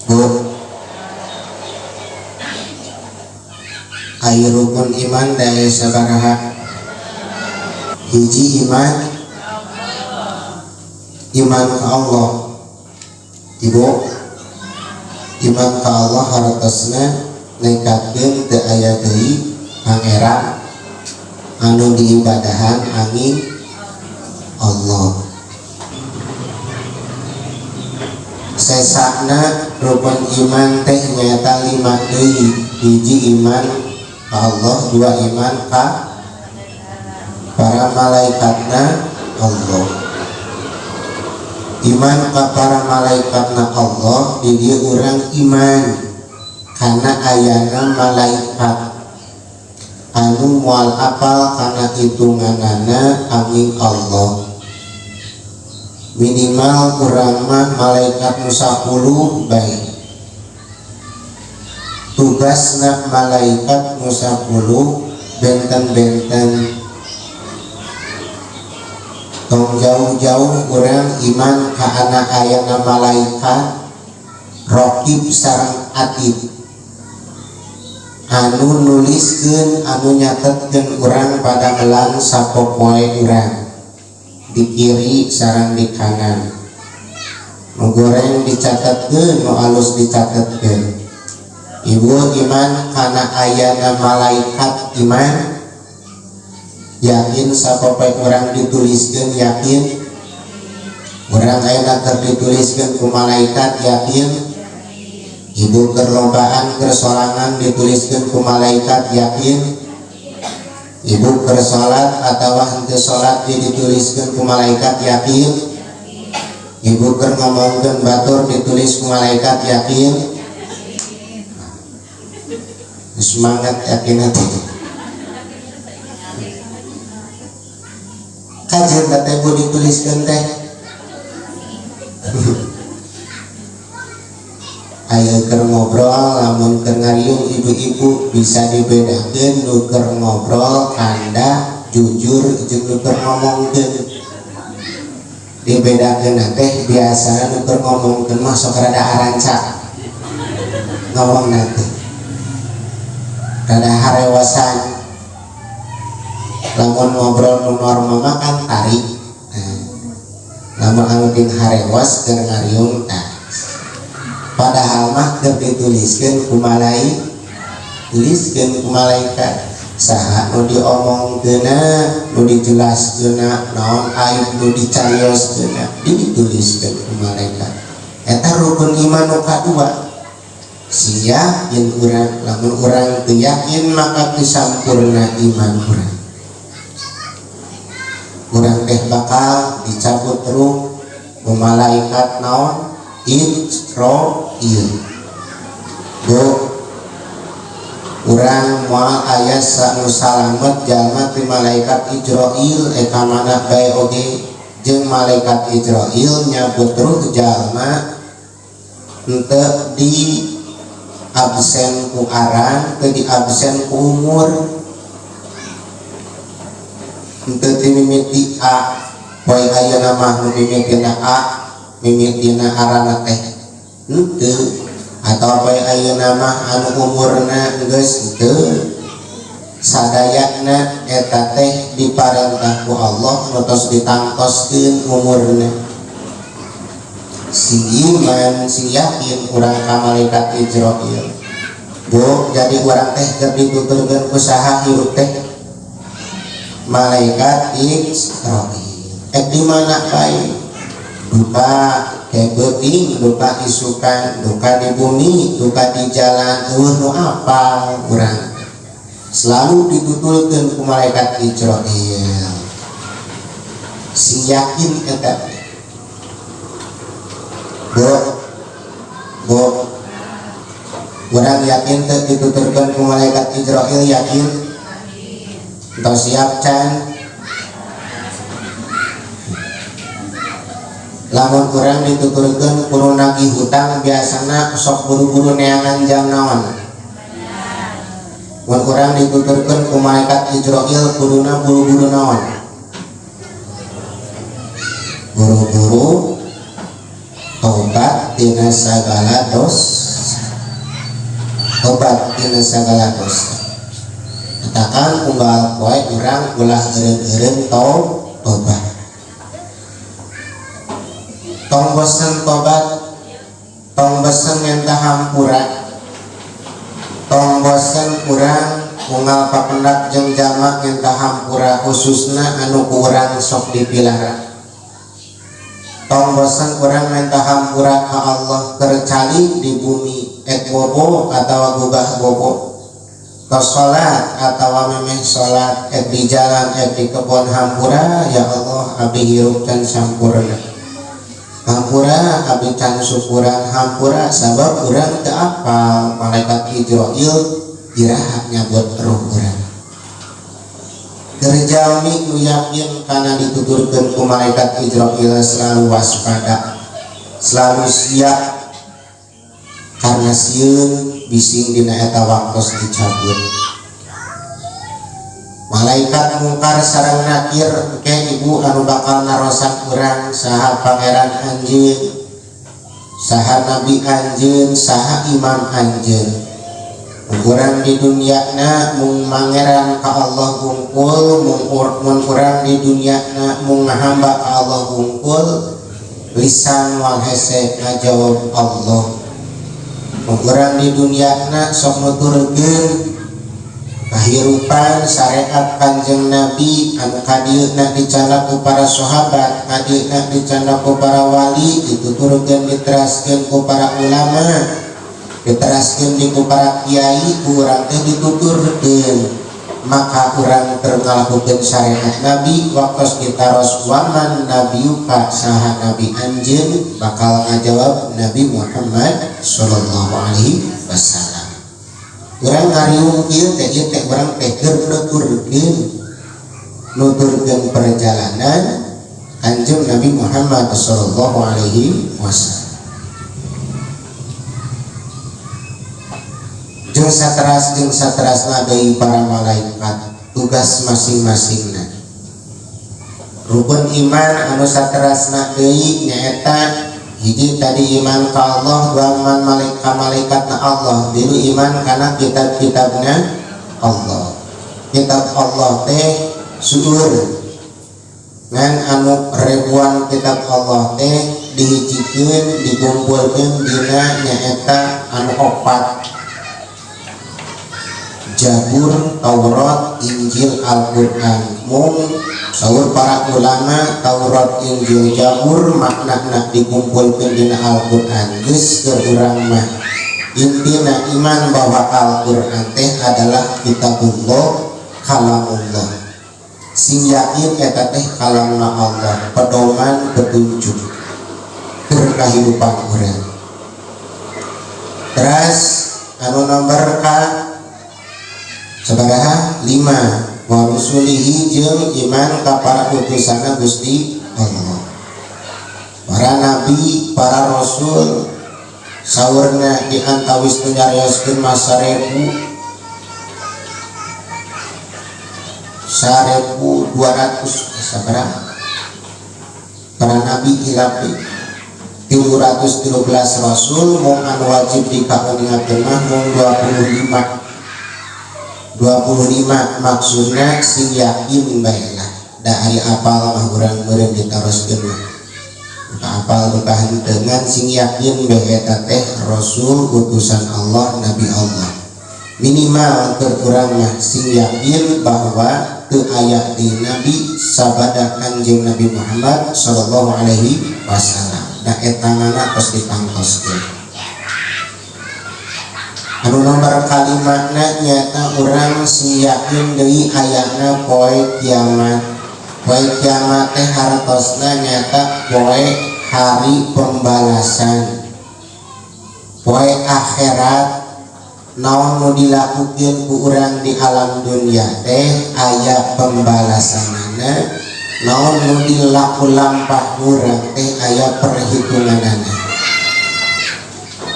Bu, aya rukun iman daya sabaraha? Hiji iman ke Allah. Ibu, iman ke Allah hartosna nekatkeun teu aya deui pangeran anu diibadahan angin Allah. Sesakna rukun iman teh nyata 5 deui. Hiji iman ka Allah, 2 iman ka para malaikatna Allah. Iman ka para malaikatna Allah di dieu urang iman karena ayana malaikat anu moal apal kana hitunganana angin Allah. Minimal urang mah malaikat nu 10 bae. Tugasna malaikat nu 10 benten-benten. Tong jauh-jauh urang iman ka ana ayana malaikat raqib sareng atid anu nuliskeun anu nyatetkeun urang pada melang sapopoe urang di kiri sareng di kanan. Nu goreng dicatetkeun, nu alus dicatetkeun. Ibu iman kana ayana malaikat iman, yakin sapopoe urang dituliskeun yakin, urang ayeuna keur dituliskeun ku malaikat yakin. Ibu keur lombaan keur sorangan dituliskeun ku malaikat yakin. Ibu keur salat atawa henteu salat dituliskeun ku malaikat yakin. Ibu keur ngomongkeun batur ditulis ku malaikat yakin. Semangat yakin hati. Kajian teh bu dituliskeun teh. Ayo keur ngobrol, lamun keur ngariung ibu-ibu bisa dibedakeun nu keur ngobrol kanda jujur jeung nu keur ngomongkeun. Dibedakeun teh biasana nu keur ngomongkeun mah sok rada aranca. Ngomongna teh rada harewasan. Lamun ngobrol nu normal mah kan tarik. Lamun anu ting harewas keur ngariung tah. Padahal mah keur dituliskeun ku malaikat, tuliskeun ku malaikat saha nu diomongkeunna, nu dijelaskeunna, naon aib nu dicarioskeunna, dituliskeun ku malaikat. Eta rukun iman nu kadua. Sia yen urang lamun urang teu yakin maka teu sampurna iman urang. Urang teh bakal dicabut ruh ku malaikat naon? Israil. Bu, urang moal aya sanu salamet jalma ti malaikat Israil eka mana bae oge jeung malaikat Israil nyabut ruh jalma henteu di absen ku aran, teu di absen ku umur, henteu ti mimiti A poe ayeuna mah nu mimitina A mimitina arana teh henteu, atau poe ayeuna mah anu umurna geus henteu. Sadayana eta teh diparentah ku Allah ngantos ditangtoskeun umurna. Si iman, si yakin urang ka malaikat Israil. Bu, jadi urang teh keur dituturkeun ku saha hirup teh? Malaikat Israil. Di mana bae? Duka kebeting, duka isukan, duka di bumi, duka di jalan, nu apa urang selalu ditutulkeun ku malaikat Israil. Si yakin eta bu urang yakin teh ditutulkeun ku malaikat Israil yakin tos siap can. Lamun urang dituturkeun kudu nagih hutang biasana sok buru-buru neangan jam naon? Mun urang dituturkeun ku malaikat Israil kuduna buru-buru naon? Buru-buru tobat tina sagala dosa. tobat tina sagala dosa. Katakan unggal poe urang ulah eureun-eureun tobat. Tong bosen tobat, tong bosen ngentah hampura, tong bosen urang unggal papendak jeung jalma ngentah hampura khususna anu ku urang sok dipilara. Tong bosen urang ngentah hampura ka Allah keur cali di bumi ek bobo atawa gugah bobo, ka salat atawa memeh salat ek di jalan ek di kebon hampura. Ya Allah abdi hirup can sampurna, hampura abdi can syukuran hampura sabab urang teu apal malaikat Jibril iraha nyabut ruh urang. Gerjalmi nu yakin kana dituturkeun ku malaikat Jibril selalu waspada, selalu siap karena sieun bising dina eta waktos dicabut. Malaikat mungkar sareng nakir ke ibu anu bakal narosan urang saha pangeran anjeun, saha nabi anjeun, saha imam anjeun. Urang di duniana mung mangeran ka Allah bungkul, mun urang di duniana mung ngahamba ka Allah bungkul, lisan wal hese ngajawab Allah. Urang di duniana sok nuturkeun kahirupan syariat Kanjeng Nabi anu kadieuna dicandak ku para sahabat, kadieuna dicandak ku para wali, dituturkeun diteraskeun ku para ulama, diteraskeun di ku para kiai, ku urang teh dituturkeun. Maka urang keur ngalakukeun syariat Nabi waktos ditaros waman nabiyuka saha nabi anjeun, bakal ngajawab Nabi Muhammad sallallahu alaihi wasallam. Urang ngariung kieu teh ieu teh urang teh keur nuturkeun perjalanan Kanjeng Nabi Muhammad sallallahu alaihi wasallam. Jeung saterasna deui para malaikat tugas masing-masingna. Rukun iman anu saterasna deui nyaeta hiji tadi iman ka Allah, dua iman malaikatna Allah, tilu iman kana kitab-kitabna Allah. Kitab Allah teh suur ngan anu ribuan kitab Allah teh dihijikeun dikumpulkeun dina nyaeta anu opat: Jabur, Taurat, Injil, Al-Quran. Mung saur para ulama Taurat, Injil, Jabur maknana dikumpulkeun dina Al-Quran. Geus keur urang mah intina iman bahwa Al-Quran teh adalah kitabullah, kalamullah. Sing yakin eta teh kalamna Allah, pedoman petunjuk keur kahidupan urang. Terus anu nomor ka sabaraha 5 wa rusulihi jeung iman ka para utusanna Gusti Allah, para nabi, para rasul. Saurna di antawis nu nyarioskeun masa 1200 sabaraha para nabi hilapi 313 rasul. Mung anu wajib dikauniakeun mah mung 25 maksudna sing yakin bae lah. Da ari apal mah urang meureun ditaroskeun mah apal buka dengan sing yakin bae eta teh rasul utusan Allah, nabi Allah. Minimal keur urang mah sing yakin bahwa teu aya di nabi sabada Kanjeng Nabi Muhammad sallallahu alaihi wasallam. Da eta ngana tos ditangtoskeun. Anu nomor kalimatna nyata urang sing yakin deui ayana poe kiamat. Poe kiamat teh hartosna nyata poe hari pembalasan, poe akhirat. Naon nu dilakukeun ku urang di alam dunia teh aya pembalasanana, naon nu dilaku lampah urang teh aya perhitunganana.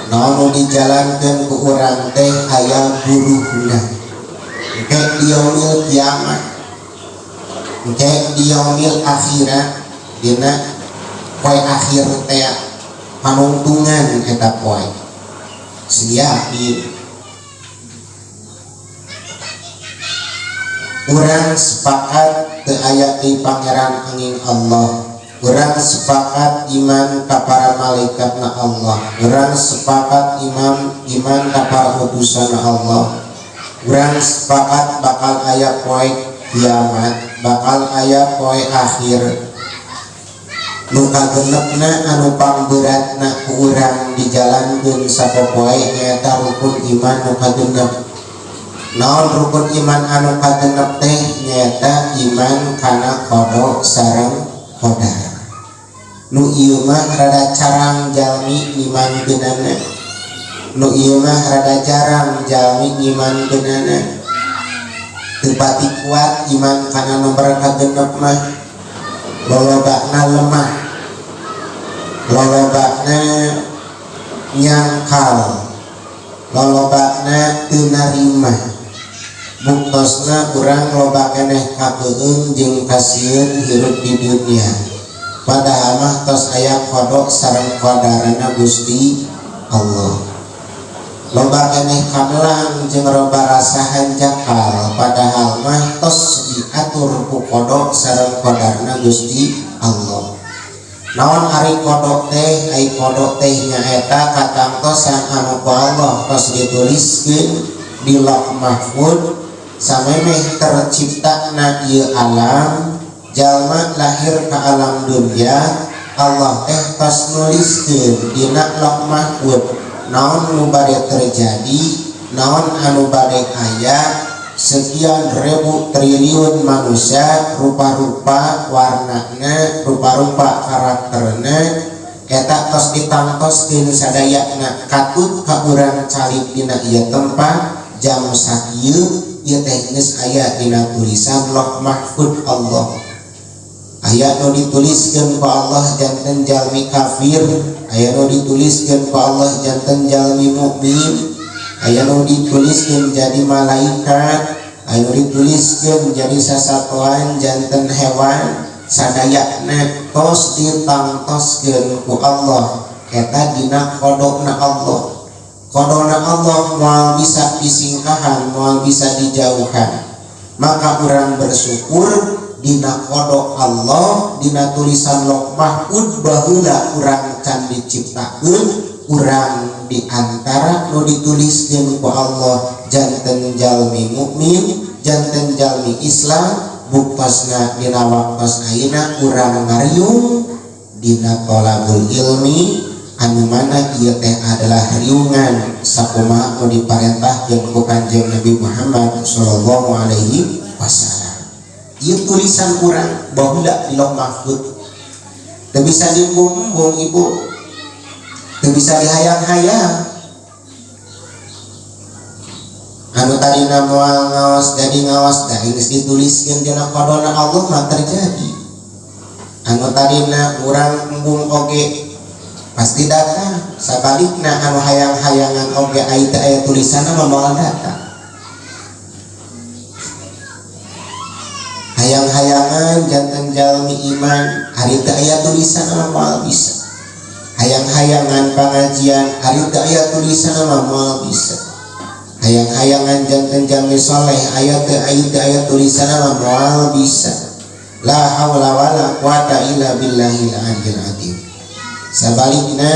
Naon dijalankeun ku urang teh aya buruhna. Engke di yaumil kiamat, engke di yaumil akhirat, dina poe akhir teh panungtungan eta poe. Siyakin Urang sepakat teu aya di pangeran angin Allah. Urang sepakat iman ka para malaikatna Allah. Urang sepakat iman ka para utusanna Allah. Urang sepakat bakal aya poe kiamat, bakal aya poe akhir. Nu kagenepna anu pangberatna ku urang dijalankeun sapopoe nyaeta rukun iman nu kagenep. Naon rukun iman anu kagenep teh nyaeta iman kana qada sareng qadar. Nu ieu mah rada carang jalmi ngimankeunana. Nu ieu mah rada jarang jalmi ngimankeunana. Teu pati kuat iman kana nomor kagenep mah. Lolobana lemah, lolobana nyangkal, lolobana teu narima. Buktosna urang loba keneh kakeung jeung kasieun hirup di dunia. Padahal mah tos aya qada sareng qadarna Gusti Allah. Loba keneh kamelang jeung loba rasa hanjakal, padahal mah tos diatur ku qada sareng qadarna Gusti Allah. Naon ari qada teh? Ai qada teh nyaeta katangtosan anu ku Allah tos dituliskeun di Lauh Mahfuz samemeh terciptana ieu alam. Jalma lahir ka alam dunia, Allah teh tos nuliskeun dina Lauh Mahfuz naon nu bade terjadi, naon anu bade aya. Sekian ribu triliun manusia, rupa-rupa warnana, rupa-rupa karakterna, eta tos ditangtoskeun sadayana katut ka urang calik dina ieu tempat jam sakieu ieu teh geus aya dina tulisan Lauh Mahfuz Allah. Aya nu dituliskeun ku Allah janten jalmi kafir, aya nu dituliskeun ku Allah janten jalmi mukmin, aya nu dituliskeun jadi malaikat, aya nu dituliskeun jadi sasatoan janten hewan. Sadayana tos ditangtoskeun ku Allah eta dina qadana Allah. Qadana Allah moal bisa disingkahan, moal bisa dijauhan. Maka urang bersyukur dina qada Allah, dina tulisan Lauh Mahfuz baheula urang can diciptakeun, urang di antara nu dituliskeun ku Allah janten jalmi mukmin, janten jalmi Islam. Buktosna dina waktos ayeuna urang ngariung dina thalabul ilmi anu mana ieu teh adalah riungan sakumaha nu diparentahkeun ku Kanjeng Nabi Muhammad sallallahu alaihi wasallam. Ieu tulisan urang baheula di Lauh Mahfuz. Teu bisa dibumbung ibu, teu bisa dihayang-hayang. Anu tadina moal ngaos jadi ngaos da geus dituliskeun dina qadana Allah mah terjadi. Anu tadina urang embung oge pasti datang. Sabalikna anu hayang-hayangan oge aya teh aya tulisanna mah moal datang. Hayang-hayangan janten jalmi iman ari teu aya tulisanna mah moal bisa. Hayang-hayangan pangajian ari teu aya tulisanna mah moal bisa. Hayang-hayangan janten jalmi soleh aya teu aya tulisanna mah moal bisa. La haula wala quwata illa billahil aliyil azim. Sabalikna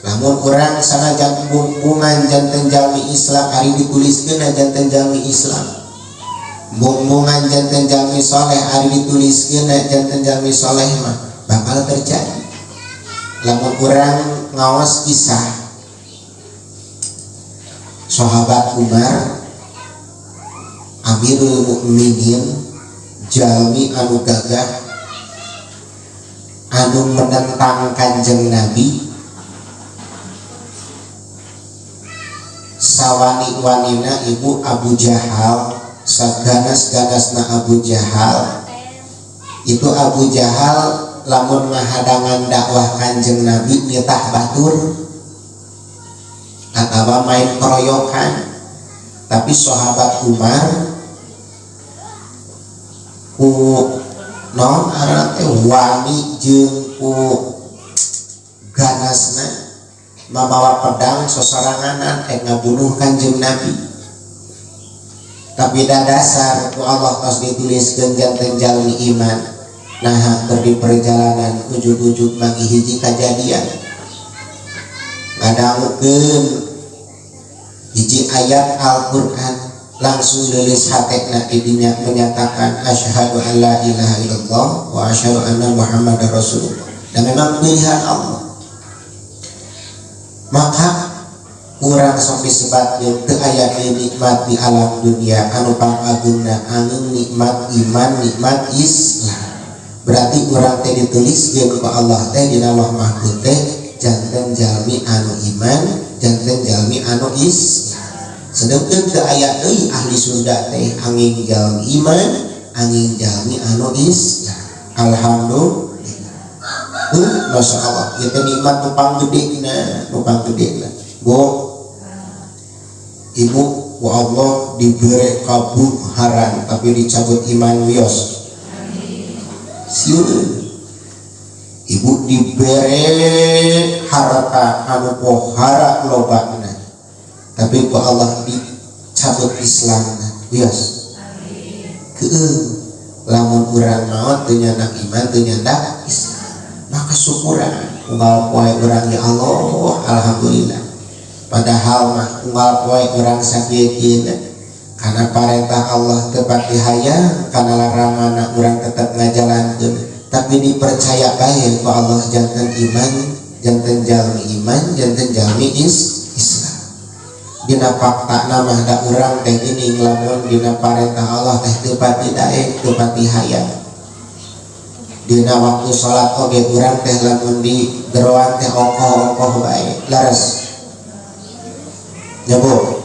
lamun urang sanajan bungan janten jalmi Islam ari dituliskeun janten jalmi Islam. Bungan janten jalmi soleh ari dituliskeun janten jalmi soleh mah bakal terjadi. Lamun urang ngaos kisah sahabat Umar Amirul Mukminin, jalmi anu gagah anu menentang Kanjeng Nabi, sawani-wanina ibu Abu Jahal, saganas-ganasna Abu Jahal. Itu Abu Jahal lamun ngahadangan dakwah Kanjeng Nabi nitah batur atawa main keroyokan. Tapi sahabat Umar ku non arate wani jeung ku ganasna mamawa pedang sosoranganan ngabunuh Kanjeng Nabi. tapi dasar ku Allah tos dituliskeun janten jalmi iman nah di perjalanan ujug-ujug magi hiji kajadian ngadangukeun hiji ayat Al-Qur'an langsung nulis hatekna didinya menyatakan asyhadu an la ilaha illallah wa asyhadu anna muhammadar rasulullah dan memang pilihan Allah. Maka kurang sok disebat yang teu aya nikmat di alam dunia anu pangagungna angin nikmat iman nikmat Islam. Berarti urang teh dituliskeun ku Allah teh dina Lauh Mahfuz teh janten jalmi anu iman janten jalmi anu Islam. Sedangkan teu aya deui ahli surga teh angin jalmi iman angin jalmi anu Islam. Alhamdulillah. Masya Allah itu nikmat nupang gedena bu ibu ku Allah diberi kabuharan tapi dicabut iman wios siun ibu diberi harta anu pohara lobana tapi ku Allah dicabut Islamna wios lamun urang maot teu nyana iman teu nyana Islam maka syukuran unggal poe urang ya Allah alhamdulillah padahal mah unggal poe urang sakieukeun karena perintah Allah tepat dihayang karena larangan urang tetap ngajalankeun tapi dipercaya bae ku Allah janten iman janten jalmi iman janten jalmi Islam dina fakta mah da urang teh geuning lamun dina perintah Allah teh teu pati daek teu pati hayang dina waktu sholat oge urang teh lamun di geroan teh ongkoh bae laras nyabu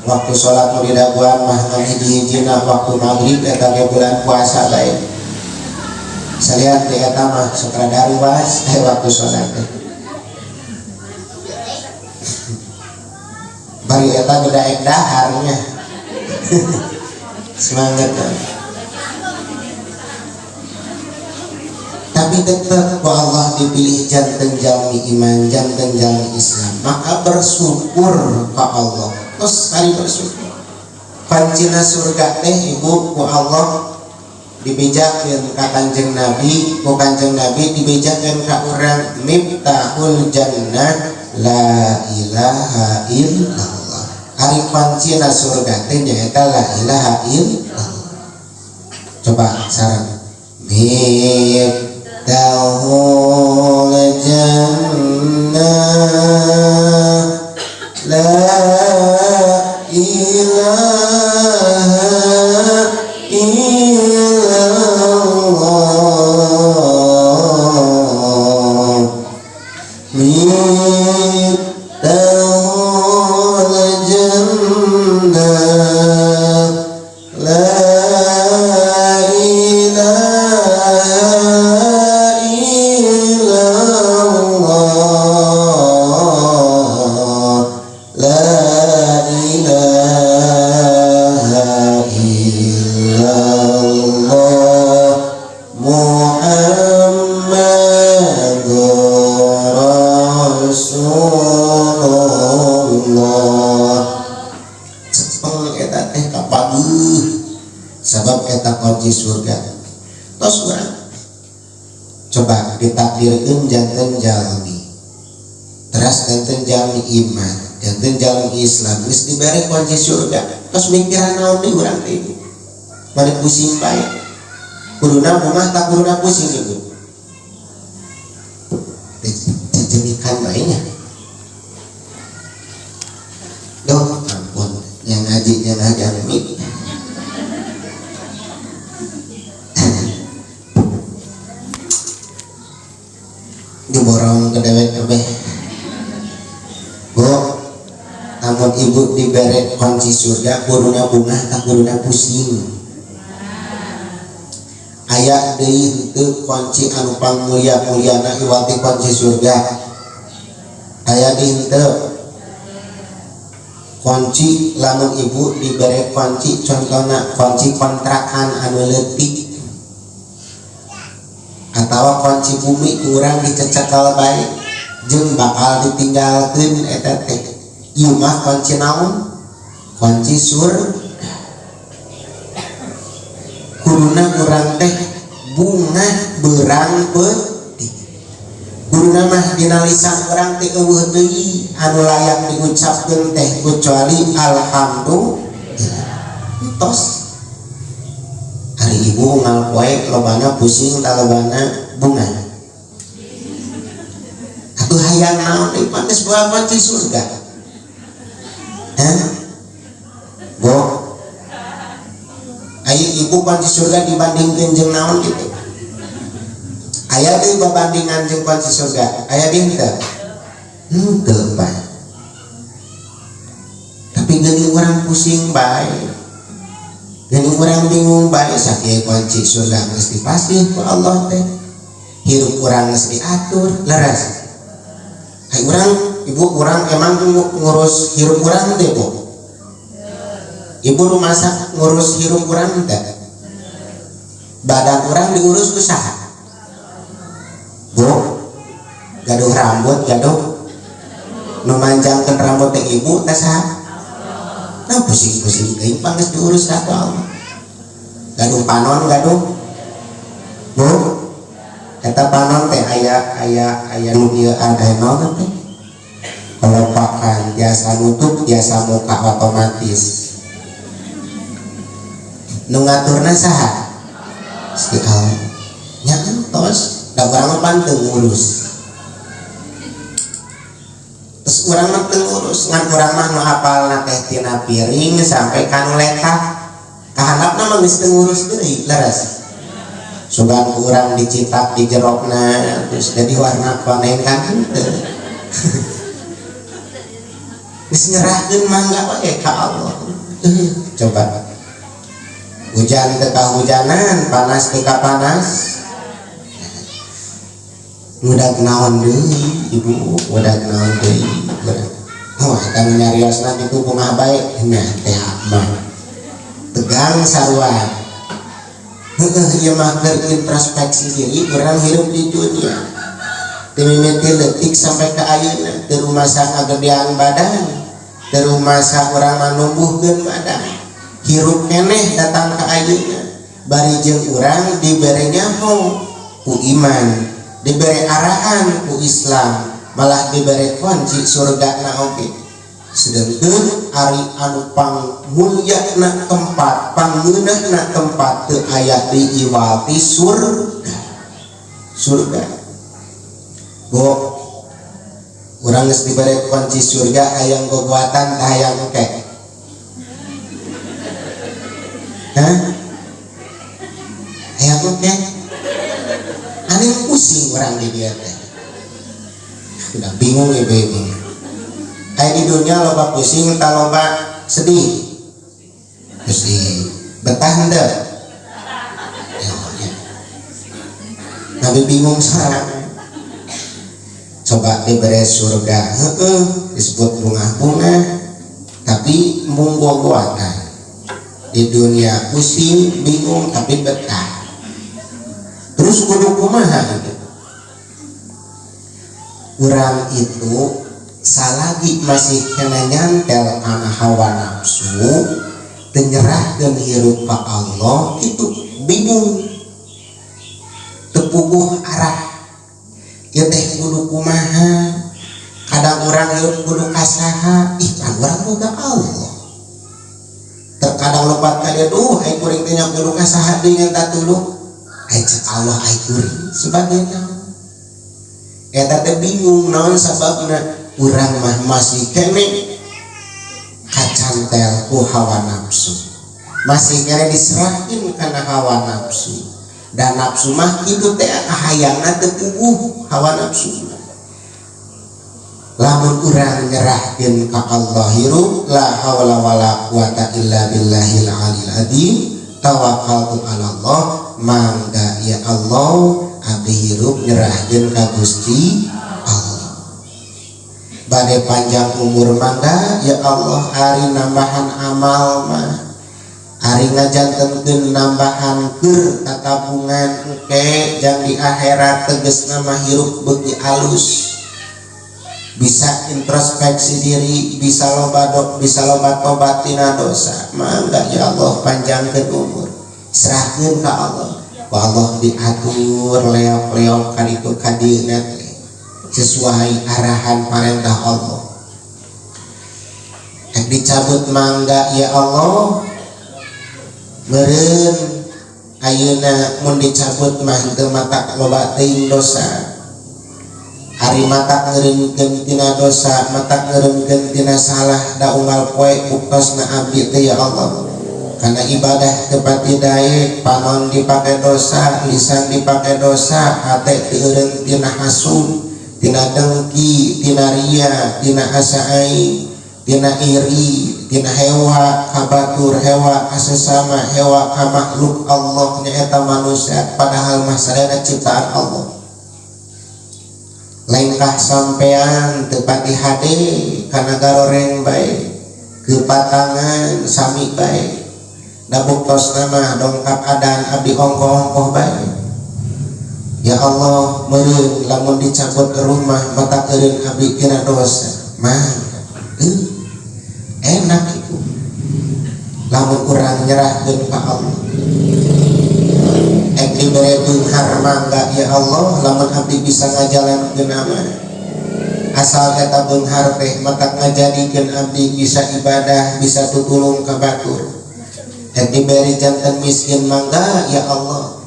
waktu sholat nu didaguan mah ngan hiji-hijina waktu maghrib eta ge bulan puasa bae salian teh eta mah sutradari was waktu sholat teh bari eta gedaek daharnya semangat tapi tetap ku Allah dipilih janten jalmi iman janten jalmi Islam maka bersyukur ka Allah terus kali bersyukur pancina surga teh ibu ku Allah dibejakeun ka Kanjeng Nabi ku Kanjeng Nabi dibejakeun ka urang miftahul jannah la ilaha illallah ari pancina surga teh nyaeta la ilaha illallah coba saran Miftahul jannah la ilaha illallah Miftahul jannah la sabab eta kunci surga tos urang coba ditakdirkeun janten jalmi teras janten jalmi iman janten jalmi Islam geus dibere kunci surga tos mikiran naon deui urang teh bade pusing bae kuduna mah tak kuduna pusing ibu jenikan bae nya doh ampun yang ngaji yang ngajarmi diborong ke dewek kabeh bu namun ibu diberi kunci surga kuduna bunga tak kuduna pusing aya deui teu kunci anu pangmulia-muliana iwati kunci surga aya deui teu kunci lamun ibu diberi kunci contohna kunci kontrakan anu leutik atawa kunci bumi kurang dicecekal baik jeung bakal ditinggalkeun eta teh ieu mah kunci naon kunci surga guruna urang teh bunga berang peuting. Guruna mah dina lisan urang teh eueuh deui anu layak diucapkeun teh kecuali alhamdulillah. Tos hari ibu unggal poe lobana pusing talobana bunga. Atuh hayang naon deui pantes bawa kunci surga. Bo ayo ibu kunci surga dibandingkeun jeung naon gitu. Aya deui babandingan jeung kunci surga. Aya deui teu? Henteu bae. Tapi geuning urang pusing bae. Geuning urang bingung bae sakieu kunci surga geus dipasih ku Allah teh. Hirup urang geus diatur, leres. Hai urang, ibu urang emang ngurus hirup urang teh, Bu? Ibu rumah masak ngurus hirup urang teh. Badan urang diurus ku saha? Bu, gaduh rambut, gaduh nu manjangkeun rambut teh ibu teh saha? Nah pusing-pusing teuing panggeus diurus ka Allah. Gaduh panon, gaduh. Bu, eta panon teh aya nu ieu aya naon teh? Kelopakan jasa nutup, jasa muka otomatis. Nu ngaturna saha? Gusti Allah. Nya entos, da urang mah teu ngurus. Terus urang mah teu ngurus, ngan urang mah nu hafalna teh tina piring sampai kanu letak. Kahandapna mah geus teu ngurus deui, leres. Sugan urang dicitak di jerokna terus jadi warna koneng kan henteu. Geus nyerahkeun mangga wae ka Allah. Coba hujan teu kahujanan, panas teu kapanas. Mudag naon deui ibu, mudag naon deui. Oh, eta nyariosna kitu bunga bae nya teh mah. Tegang sarua. Ieu mah keur introspeksi diri urang hirup di dunia. Teu mimiti leutik sampai ka ayeuna, teu rumasa ngagedean badan, teu rumasa urang manumbuhkeun badan. Hirup keneh datang ka ayeuna. Bari jeung urang dibere nyaho ku iman, dibere arahan ku Islam, malah dibere kunci surgana oge. Sedangkeun ari anu pangmulyana tempat, panggeunahna tempat teu aya di iwati surga. Bo urang geus dibere kunci surga hayang gogoatan tah hayang engke. Hah? Hayang engke? Anu pusing urang di dieu teh. Udah bingung ibu-ibu. Kayak di dunia loba pusing, tak loba sedih. Betah henteu? Nabi bingung sareng. Coba diberi surga, disebut bunga-bunga, tapi embung gogoatan. Di dunia pusing, bingung, tapi betah. Terus kudu kumaha gitu. Urang itu salagi masih kena nyantel kana hawa nafsu, tenyerahkeun hirup ka Allah, itu bingung, tepuguh arah. Ieu teh kudu kumaha? Kadang urang hirup kudu kasaha? Ih, pan urang boga Allah. Terkadang lompat ka dieu, duh, ai kuring teh nya kudu kasaha deui ngeta tuluy. Ai cek Allah ai kuring sebagainya. Eta teh bingung naon sababna. Urang mah masih kene kacantel ku hawa nafsu, masih kene diserahkeun kana hawa nafsu, dan nafsu mah kitu teh kahayangna teu puguh hawa nafsu. Lamun urang nyerahkeun ka Allah hirup, la haula wala quwata illa billahil aliyil azim, tawakkaltu ala Allah, mangga ya Allah abdi hirup nyerahkeun ka Gusti Allah. Bade panjang umur mangga ya Allah, ari nambahan amal mah, ari ngajantenkeun nambahan keur tatabungan engke jang di akhirat tegesna mah hirup beuki alus, bisa introspeksi diri, bisa loba tobat tina dosa. Mangga ya Allah panjangkeun umur. serahkeun ka Allah. Ku Allah diatur leok-leok kaditu kadieuna sesuai arahan perintah Allah. Yang dicabut mangga ya Allah, meureun ayeuna mun dicabut mah teu matak loba teuing dosa. Ari matak ngeureunkeun tina dosa, matak ngeureunkeun tina salah, da unggal poe upasna abdi teh ya Allah. Karena ibadah tepati daek, panon dipake dosa, lisan dipake dosa, hate teu eureun tina hasud, tina dengki, tina ria, tina asa aing, tina iri, tina hewa kabatur, hewa kasesama, hewa ka makhluk Allah nyaeta manusia, padahal mah sadaya ciptaan Allah. Lain-kah sampean tepati hade kana garoreng bae, kepatangan sami bae, da buktos nama dongkap adan abdi ongkoh-ongkoh bae. Ya Allah, meureun lamun dicabut rumah mata eureun abdi tina dosa, mah enak itu lamun urang nyerahkeun ka Allah. Diberi beunghar mangga ya Allah, lamun abdi bisa ngajalankeun amal asal eta beunghar teh mata ngajadikeun abdi bisa ibadah, bisa tutulung ka batur. Diberi janten miskin mangga ya Allah,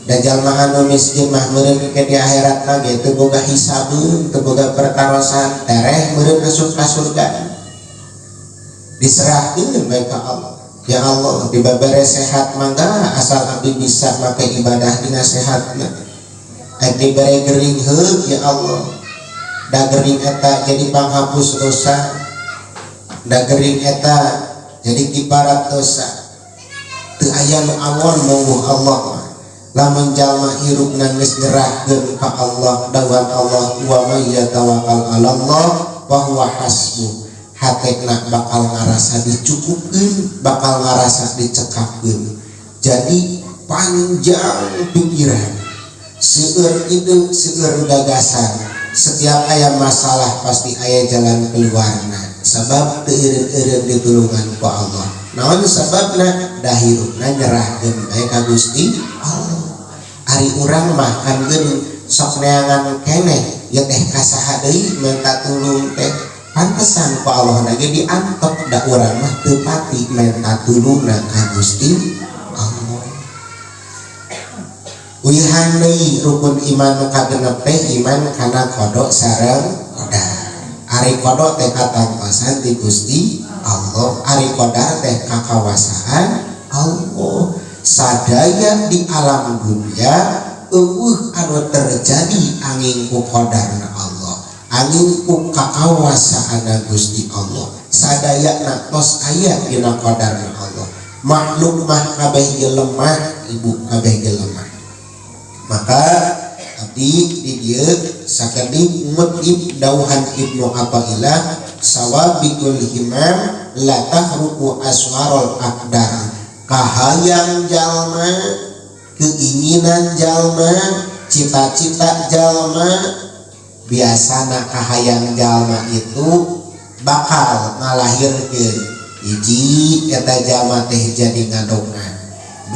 da jalma anu miskin mah meureun ke di akhirat lagi teu boga hisabeun, teu boga pertarosan, tereh meureun asup ka surga. Diserahkeun bae ka Allah. Ya Allah, dibabare sehat mangga asal abdi bisa make ibadah dina sehatna. Dibere gering heug ya Allah, da gering eta jadi panghapus dosa, da gering eta jadi kiparat dosa. Teu aya nu awon mungguh Allah mah. Lamun jalma hirupna geus nyerahkeun ka Allah, dawan Allah wa may yatawakkal 'alallah wa huwa hasbuh. Hatekna bakal ngarasa dicukupkeun, bakal ngarasa dicekapkeun. Jadi panjang pikiran, seueur ide, seueur gagasan. Setiap aya masalah pasti aya jalan keluarna. Sabab teu eureun ditulungan ku Allah. Naon sababna? Da hirupna nyerahkeun bae ka Gusti Allah. Ari urang mah kan geuning sok neangan keneh, ya teh kasaha deui minta tulung teh. Pantesan ku Allah lagi diantep da urang mah teu pati minta tulungna ka Gusti Allah. Ulihan deui rukun iman nu kagenep teh iman kana qada sareng qadar. Ari qada teh katangtosan ti Gusti Allah, ari qadar teh kakawasaan Allah. Sadaya di alam dunia eueuh anu terjadi angin ku qadarna Allah, angin ku kakawasaana Gusti Allah. Sadayana tos aya dina qadarna Allah. Makhluk mah kabeh ge lemah, ibu kabeh ge lemah. Maka abdi di dieu sakeudeung ngutip dauhan Ibnu Athaillah, sawabikul himam la tahruqu aswarul aqdar. Kahayang jalma, keinginan jalma, cita-cita jalma, biasana kahayang jalma itu bakal ngalahirkeun hiji eta jalma teh jadi ngadongan,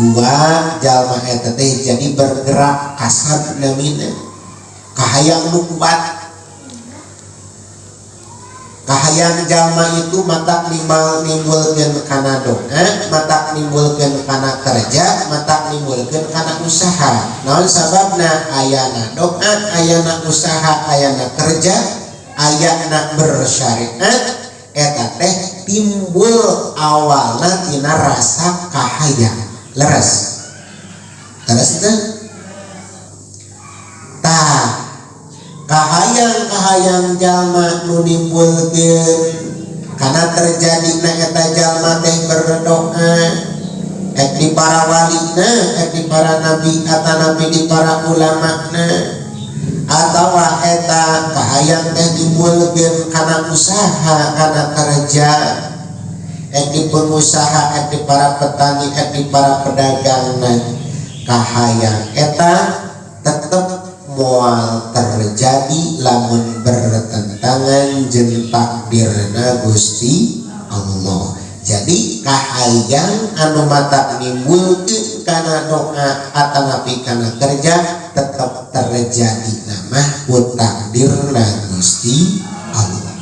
dua jalma eta teh jadi bergerak kasab namina. Kahayang nu kuat, kahayang jalma itu matak nimbulkeun kana doa, matak nimbulkeun kana kerja, matak nimbulkeun kana usaha. Naon sababna? Ayana doa, ayana usaha, ayana kerja, ayana bersyariat. Eta teh timbul awalna tina rasa kahayang. Leres. Terus teh tah kahayang jalma nu nimbulkeun kana terjadina eta jalma teh berdoa, di para walina, di para nabi, atanapi di para ulamana, atawa eta kahayang teh nimbulkeun kana usaha, kana kerja, di pengusaha, di para petani, di para pedagangna. Kahayang eta tetep moal terjadi lamun bertentangan jeung takdirna Gusti Allah. Jadi kahayang anu mata nimbulkeun kana doa atanapi kana kerja tetap terjadi nama ku takdirna Gusti Allah.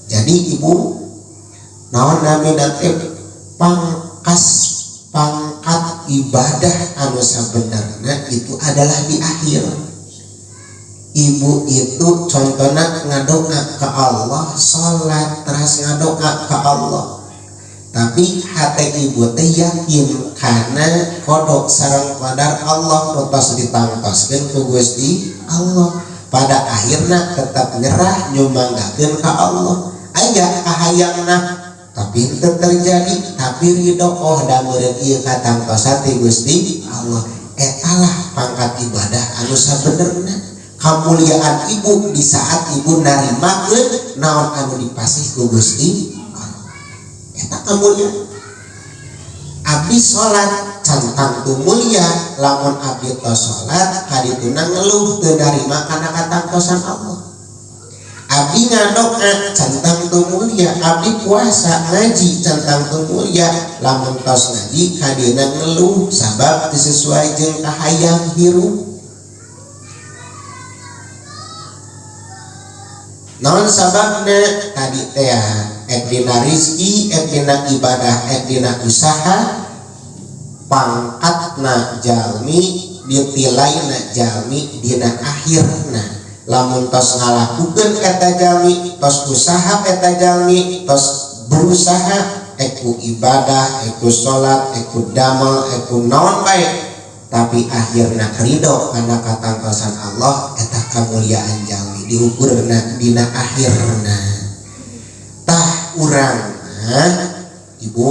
Jadi ibu naon namina teh pangkat ibadah anu sabenerna itu adalah di akhir. Ibu itu contohnya ngadoa ke Allah, sholat terus ngadoa ke Allah. Tapi hati ibu teh yakin karena kodok sareng qadar Allah nutos ditangtoskeun ku Gusti Allah. Pada akhirnya tetap nyerah nyumbanggakeun ka Allah. Aya kahayangna tapi itu terjadi, tapi ridho oh da meureun ieu katangtosan ti Gusti Allah. Etalah pangkat ibadah anu sabenerna. Kemuliaan ibu di saat ibu narimakeun naon anu dipasih ku Gusti Allah. Eta kemuliaan. Abdi salat cantang tu mulia, lamun abdi tos salat kadituna ngeluh teu narima kana katangtosan Allah. Abdi ngadoa cantang tu mulia, abdi puasa ngaji cantang tu mulia, lamun tos ngaji kadina ngeluh sabab teu sesuai jeung kahayang hirup. Naon sababna tadi teh dina rizki, dina ibadah, dina usaha, pangkatna jalmi ditilaina jalmi dina akhirna. Lamun tos ngalakukeun eta jalmi, tos usaha eta jalmi, tos berusaha eku ibadah, eku salat, eku damel, eku naon bae, tapi akhirna ridho kana katangtosan Allah, eta kamuliaan jalmi diukurna dina akhirna. Tah urang ibu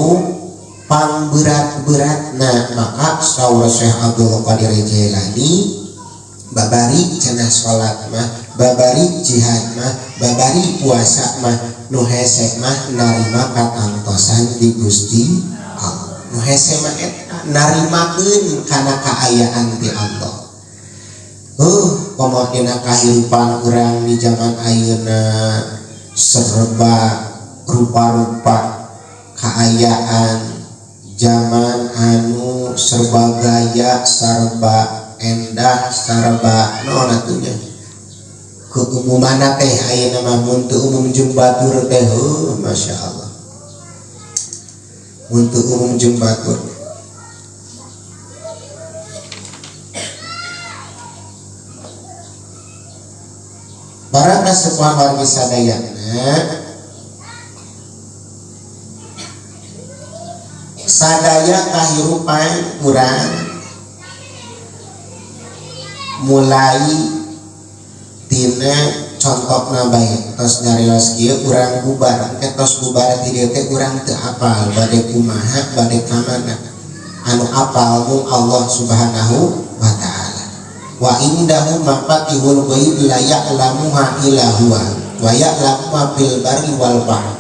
pangberat-beratna maka saur Syekh Abdul Qadir Jailani babari cenah salat mah, babari jihad mah, babari puasa mah, nu hese mah narima katangtosan di Gusti Allah. Nu hese mah eta narimakeun kana kaayaan ti Allah. Pemakinna kahirupan urang di zaman ayeuna serba rupa-rupa kaayaan, zaman anu serba gaya, serba endah, serba naon atunya keumumana teh ayeuna mah mun teu umum jeung batur teh masya Allah, mun teu umum jeung batur. Para kasepuhan wargi sadayana sadaya kahirupan urang mulai tina contokna bae tos nyarios kieu urang bubar tos bubar ti dieu teh urang teu apal bade kumaha bade kamana anu apal mung Allah Subhanahu wa ta'ala. Wa indahu mafatihul ghaib la ya'lamuha illa huwa wa ya'lamu fil barri wal bahr.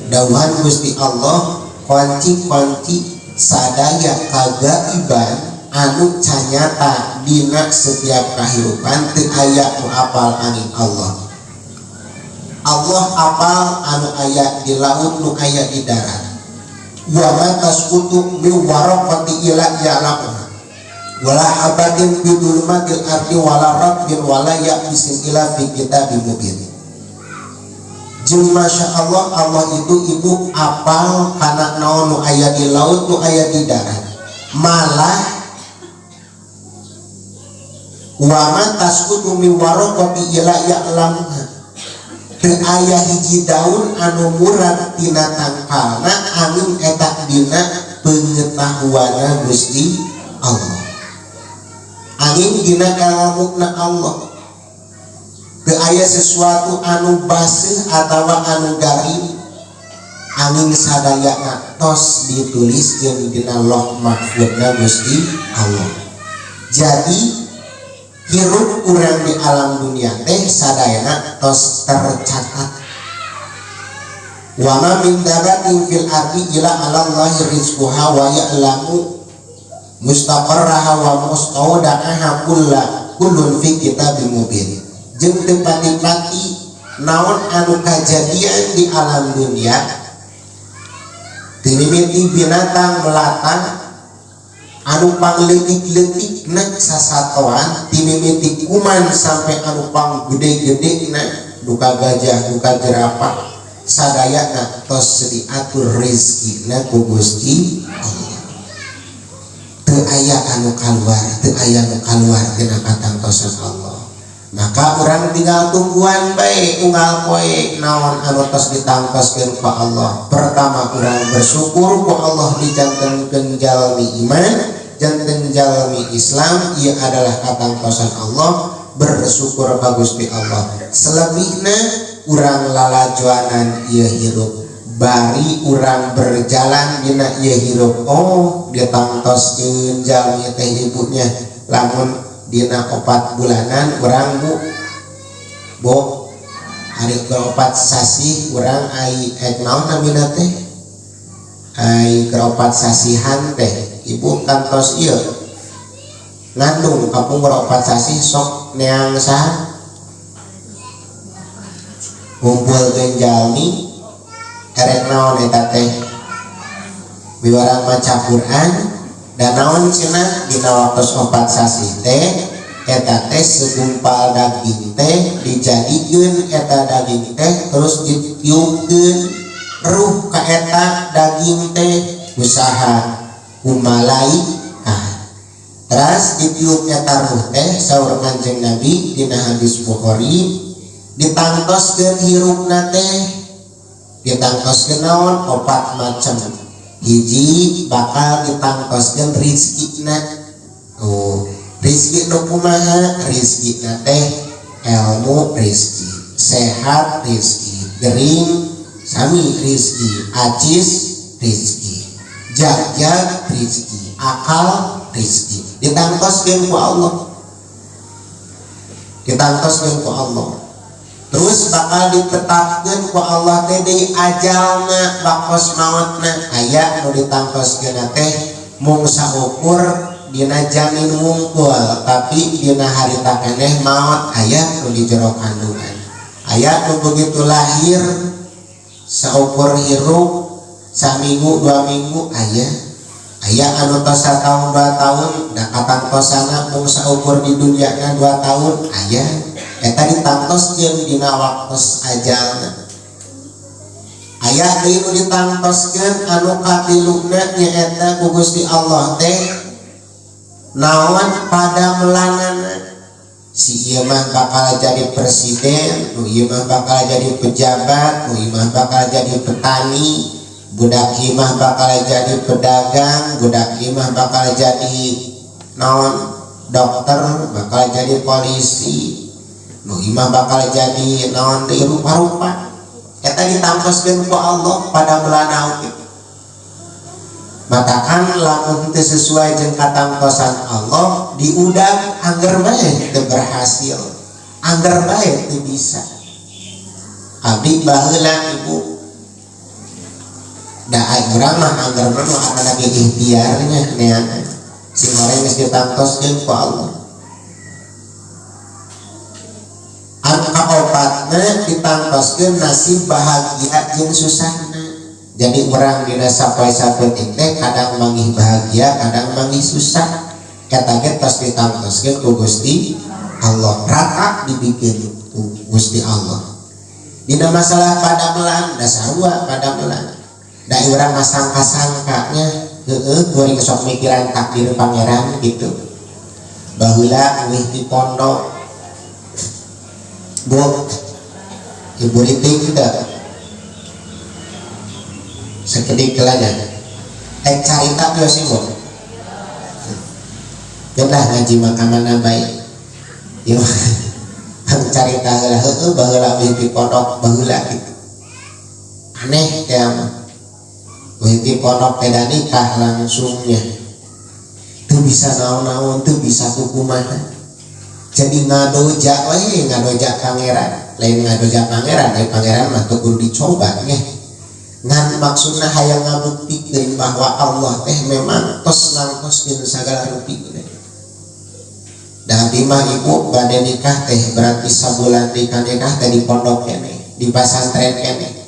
Dawuhan Gusti Allah kunci-kunci sadaya kagaiban anu canyata dina setiap kahirupan teu aya nu apal angin Allah. Allah apal anu aya di laut nu aya di darat. Wa ma tasqutu min waraqati illa ya'lamuha wala habatin fi dhulumatil ardi wala rabbin wala yabisin ila fi kitabim mubin. Jeung masya Allah, Allah itu ibu apal kana naon nu aya di laut nu aya di darat. Malah wa man tasqutu min waraqati ila ya'lamuha, teu aya hiji daun anu murad tina tangkalna angin eta dina pengetahuana Gusti Allah. Angin dina ilmuna Allah. Teu aya sesuatu anu baseuh atawa anu garing. Angin sadayana tos dituliskeun dina Lauh Mahfuzna Gusti Allah. Jadi hirup urang di alam dunia teh sadayana tos tercatat. Wa ma min dabatin fil ardi illa 'alallahi rizquha wa ya'lamu mustaqarraha wa mustawda'aha kullun fi kitabim mubin. Jeung teu pati-pati naon anu kajadian di alam dunia Tinimiti binatang melata anu pangleutik-leutik na sasatoan, tinimiti kuman sampai anu pang gede-gede na duka gajah duka jerapah sadayana tos diatur rezeki na ku Gusti Allah. Teu aya anu kaluar tina katangtosan Allah. Maka orang tinggal tungguan baik unggal poe naon anu tos ditangtoskeun ku Allah. Pertama orang bersyukur ku Allah dijantenkeun jalmi iman, janten jalmi Islam, ia adalah katangtosan Allah, bersyukur ka Gusti Allah. Selebihna urang lalajoanan ieu hirup, bari urang berjalan dina ieu hirup. Oh, ditangtoskeun jalmi teh ibunya lamun dina 4 bulanan urang bu hari ke-4 sasi urang ai naon namina teh ai ke-4 sasihan teh ibu kantos ieu ngandung kapung ke-4 sasi sok neang saha ngumpulkeun jalmi erek naon eta teh wiwarang maca Quran. Dan naon cenah dina waktos 4 sasi teh eta teh segumpal daging teh dijadikeun eta daging teh terus ditiupkeun ruh ka eta daging teh usaha kumalaikah. Terus ditiup eta ruh teh saur Kanjeng Nabi dina hadis Bukhari ditangtoskeun hirupna teh ditangtoskeun naon 4 macam. Hiji bakal ditangtoskeun rizkina. Oh, rizki nu kumaha? Rizkina teh ilmu rizki, sehat rizki, gering sami rizki, acis rizki, jag rizki, akal rizki. Ditangtoskeun ku Allah. Ditangtoskeun ku Allah. Terus bakal ditetapkeun ku Allah teh deui ajalna bakos mautna. Aya nu ditangtoskeun teh mung saukur dina jamin wungkul, tapi dina harita keneh maot aya nu di jero kandungan. Aya nu begitu lahir saukur hirup saminggu 2 minggu aya. Aya anu tos 1 tahun 2 tahun da katangtosana mung saukur di duniana 2 tahun aya. Eta ditangtoskeun dina waktos ajalna. Aya deui nu ditangtoskeun anu katiluna nyaeta ku Gusti Allah teh naon pada melanana. Si ieu mah bakal jadi presiden, nu ieu mah bakal jadi pejabat, nu ieu mah bakal jadi petani, budak ieu mah bakal jadi pedagang, budak ieu mah bakal jadi naon dokter, bakal jadi polisi. Nu imah bakal jadi naon deui rupa-rupa. Eta ditangtoskeun ku Allah pada melana oge. Matakan lamun teu sesuai jeung katangtosan Allah diudag angger bae teu berhasil. Angger bae teu bisa. Abdi baheula ibu. Da ai urang mah angger mah anu lagi ikhtiarnya neangan. Si orang geus ditangtoskeun ku Allah. Anu kaopatna ditangtoskeun nasib bahagia jeung susahna. Jadi urang dina sapoe saeutik teh kadang manggih bahagia, kadang manggih susah. Eta ge tos ditangtoskeun ku Gusti Allah. Rata dibikeun ku Gusti Allah. Dina masalah padamelan da sarua padamelan. Da urang masangka-sangkanya heueuh kuring sok mikiran takdir pangeran gitu. Baheula eueuh di pondok Bu, ibu riting kita sekedik kelanya carita tuh sih Bu jangan ngaji makanan baik yuk carita lah baheula di pondok baheula gitu aneh ya di pondok teh nikah langsungnya tuh bisa naon-naon tuh bisa kukumaha. Jadi ngadoja pangeran, lain ngadoja pangeran, lain pangeran mah kudu dicoba nih. Ngan maksudna hayang ngabuktikeun bahwa Allah teh memang tos nangtoskeun sagala rupi. Da abdi mah ibu bade nikah teh berarti sabulan nikah teh di pondok kene, di pasantren kene.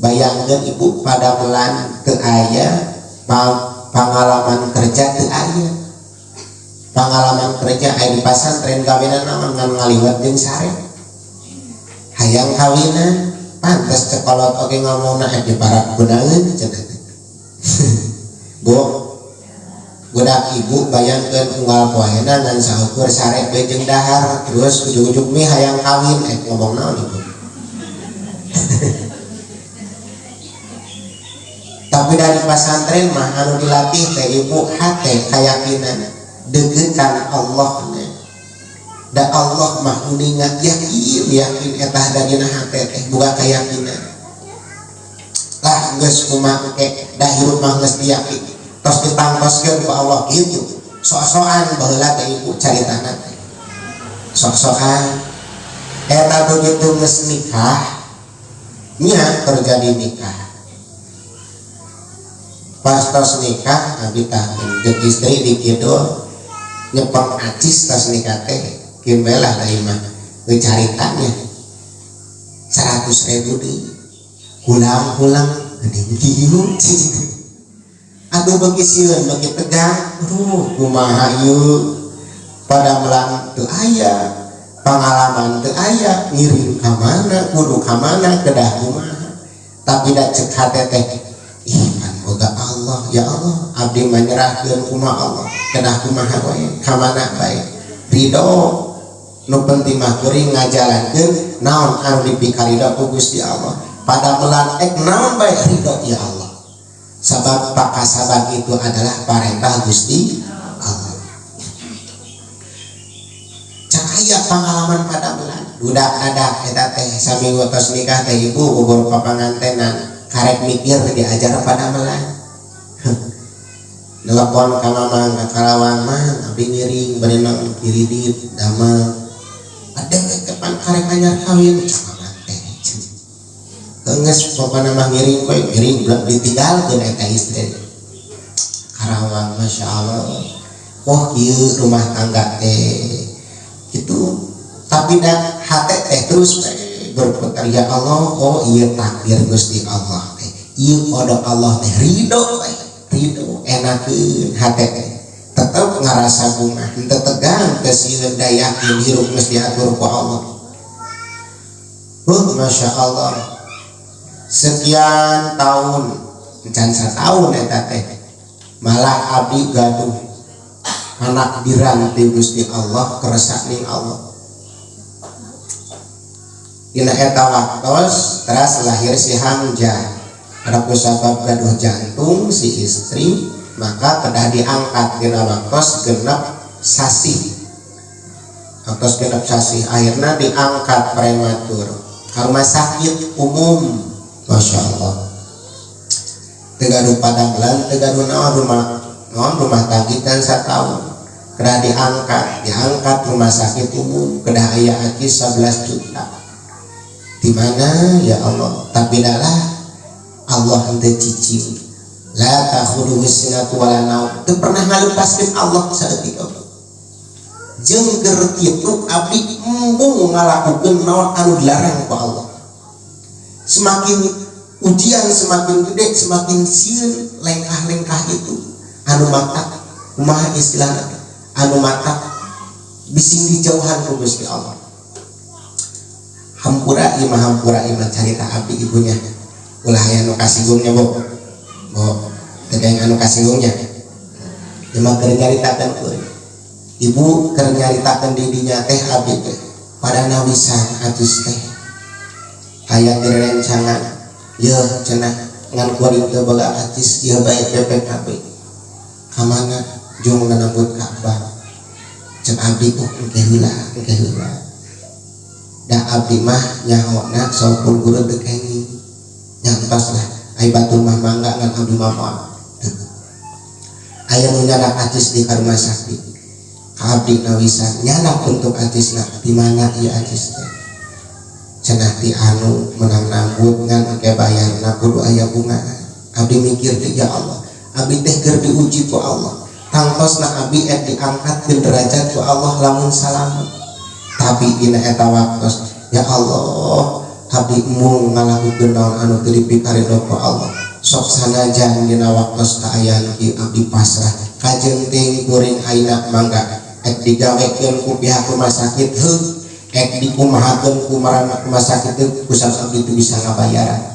bayangkan ibu pada bulan teu aya pengalaman kerja teu aya pengalaman kerja aya di pasantren gawenan naon ngan ngaliwat jeung sare hayang kawinan pantes cekolot oge ngomongna di barak beunangeun cenah Bu budak ibu bayangkeun unggal poena ngan saukur sare we jeung dahar terus ujug-ujug mi hayang kawin ngomong naon ibu tapi dari pesantren mah anu dilatih teh ibu hate keyakinan degetan Allah da Allah mah uningat yakin etah dadina hate teh buka keyakinan lah geus kumaha ke da hirup mah geus diyakin tos ditangtoskeun ku Allah kitu sok-sokan baheula teh ibu caritana teh sok-sokan eta begitu geus nikah nya terjadi nikah pas tos nikah abi tah jeung istri di kitu nyepeng acis tos nikah teh kimbelah dari mah caritanya 100.000 di ulang-ulang gede kieu aduh bagi sieun bagi tegang kumaha ieu pada melang teu aya pengalaman teu aya ngirim ka mana kudu ka mana kedah kumaha tapi da cek hate teh iman boga Allah ya Allah abdi menyerahkeun kumaha Allah kedah kumaha wae ka mana bae ridho nu penting mah kuring ngajalankeun naon anu dipikaridho ku Gusti Allah pada melan naon bae ridho ya Allah sabab pakasabab itu adalah perintah Gusti Allah cak aya pengalaman pada melan budak adak eta teh saminggu tos nikah teh ibu bubur papangantenan karek mikir diajar pada melan telepon ka mamang ka Karawang mah abdi ngiring berenang kiridit damel ada kepan karek anyar kawin geus pokona mah ngiring koe ngiring blak ditinggalkeun eta istri Karawang Masya Allah wah ieu rumah tangga teh gitu tapi dah hate teh terus berputar ya Allah oh ieu takdir Gusti Allah teh ieu kodok Allah teh ridho enakeun hate teh tetep ngarasa bunga henteu tegang teu sieun da yakin hirup geus diatur ku Allah Masya Allah sekian tahun encan satahun eta teh malah abdi gaduh anak diranti Gusti Allah keresak ning Allah dina eta waktos teras lahir si Hamzah ada kusabab gaduh jantung si istri maka kedah diangkat dina waktos genep sasi akhirna diangkat prematur ka rumah sakit umum Masya Allah tegaduh padanglan tegaduh rumah tanggitan setahun kedah diangkat rumah sakit umum kedah aya aki 11 juta dimana ya Allah tapi dalah Allah henteu cicing la takhuduhu sinatu wala naum teu pernah ngalupaskeun Allah saeutik Allah jeung keur kitu abdi embung ngalakukeun naon anu dilarang ku Allah semakin ujian semakin gede semakin sieun lengkah-lengkah itu anu matak kumaha istilahna anu matak bising dijauhan ku Gusti Allah hampura imah carita abdi ibunya ulah aya nu kasinggungnya bo tedeng anu kasinggungnya cuma keur nyaritakeun ibu keur nyaritakeun di dinya teh abdi teh pada nawisan atus teh aya direncangan ya cenah ngan kuari teu boga atis ieu bae PPKB ka mana jeung nganambut Ka'bah cek abdi engke heula da abdi mah nyahona saupun guru teu kenging nyantos lah ai batur mah mangga ngan abdi mah moal aya nu nyadak atis di rumah sakit ka abdi nawisan nyadak untuk atisna di mana ieu atis teh cenah ti anu menang nambut ngan engke bayarna kudu aya bunga abdi mikir teh ya Allah abdi teh keur diuji ku Allah tangtosna abdi diangkat ke derajat ku Allah lamun salamet tapi dina eta waktos ya Allah abdi mung ngalakukeun naon anu teu dipikaridho ku Allah. Sok sanajan dina waktos kaayaan kieu abdi pasrah kajeng ting kuring ayeuna mangga ek digawekeun ku pihak rumah sakit heuh ek dikumahakeun ku marana rumah sakit teu kusam abdi teu bisa ngabayaran.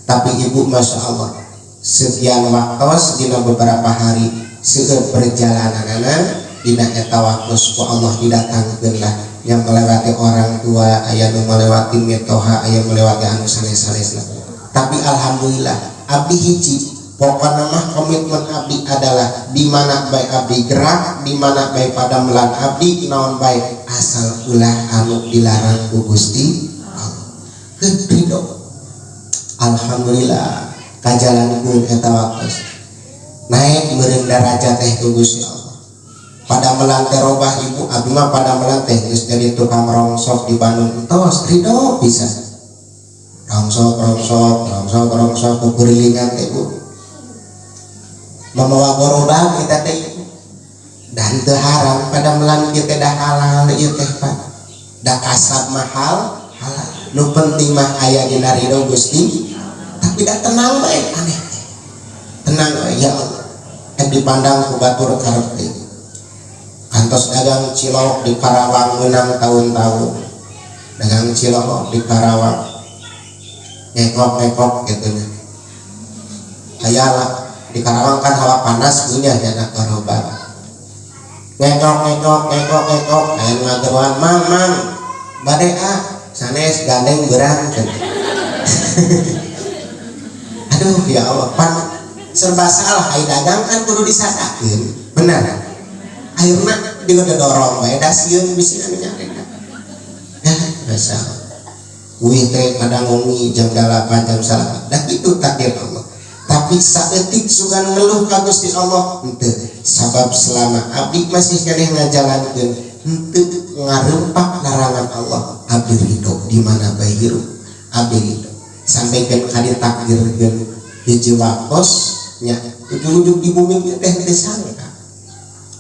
Tapi ibu masya Allah sekian waktos dina beberapa hari seueur perjalananana dina eta waktos ku Allah didatangkeun lah yang melewati orang tua, aya nu melewati metoha, aya melewati anu sanes-sanesna. Tapi alhamdulillah abdi hiji pokona mah komitmen abdi adalah di mana bae abdi gerak, di mana bae pada melan abdi naon bae asal ulah anu dilarang ku Gusti Allah. Ridho. Alhamdulillah kajalankeun eta waktos naik meureun derajat teh ku Gusti Allah. Pada melantai robah ibu abdi mah pada melantai geus jadi tukang rongsok di Bandung tos ridho bisa rongsok kukurilingan teh bu mamawa borobah kita teh dan teu haram pada melantai teh dah halal ieu teh Pak dah kasab mahal halal nu penting mah aya dina ridho Gusti tapi dah tenang bae aneh tenang ya Allah dipandang ku batur karep teh kantos dagang cilok di Karawang menang tahun-tahun dagang cilok di Karawang ngekok gitu nya ayalah di Karawang kan hawa panas punya anak karoban ngekok aya ngageruan mang bade sanes gandeng berang aduh ya Allah pan serba salah ai dagang kan kudu disadakeun benar akhirnya dia dorong bae da sieun bisi anu nyarena biasa wih teh kadang ngongi jam 8 jam 9 dah kitu takdir Allah tapi saeutik sugan ngeluh ka Gusti Allah henteu sabab selama abdi masih keneh ngajalankeun henteu ngarempak larangan Allah abdi ridho di mana bae hirup abdi ridho sampaikeun ka ditakdirkeun hiji waktos nya ujug-ujug di bumi teh teu sangka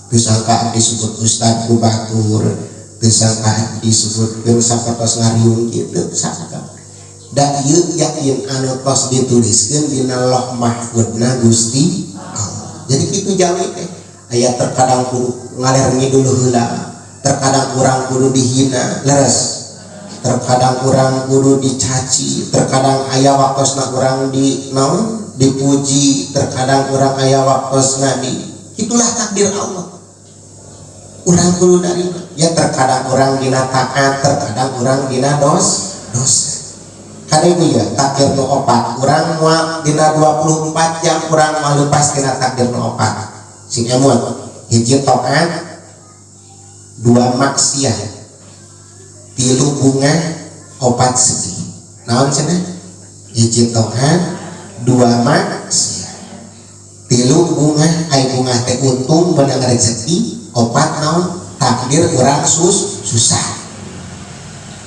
disangka disebut Ustad ku batur disangka disebut sapatos ngariung gitu sangka da ieu yakin anu tos dituliskeun dina Lauh Mahfudna Gusti Allah. Jadi kitu jalmi teh aya terkadang kudu ngaler ngidul heula terkadang urang kudu dihina leres terkadang urang kudu dicaci terkadang aya waktosna urang di naon dipuji terkadang urang aya waktosna di itulah takdir Allah. Urang kudu dari ya terkadang orang dina taat terkadang orang dina dosa kadang ya takdir nu opat urang moal dina 24 jam urang moal lepas dina takdir nu opat sing emut hiji taat 2 maksiat 3 bunga 4 sedih naon cenah hiji taat 2 maksiat 3 bunga ai bunga teh untung beunang rezeki 4 naon takdir urang susah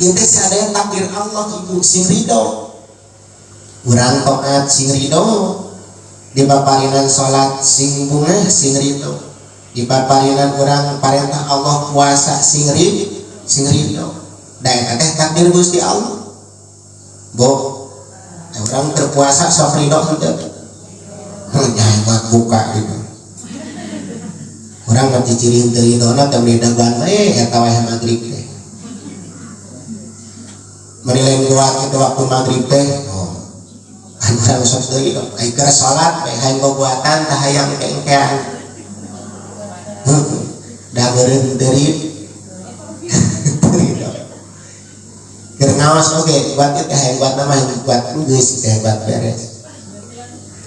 ieu teh sadaya takdir Allah ibu sing ridho urang taat sing ridho dipaparinan salat sing bunga sing ridho dipaparinan urang parentah Allah puasa sing ridho da eta teh takdir Gusti Allah urang terpuasa sok ridho henteu nyawa buka gitu orang nggak ciciri dari dona tapi dagang eta wae magrib teh merilain kuat itu waktu magrib teh anu urang sok deui ai keur salat bae hayang bobuatan tah hayang engkean da beureun deui keur ngaos oge buat teh hayang buat mah buat geus teh buat beres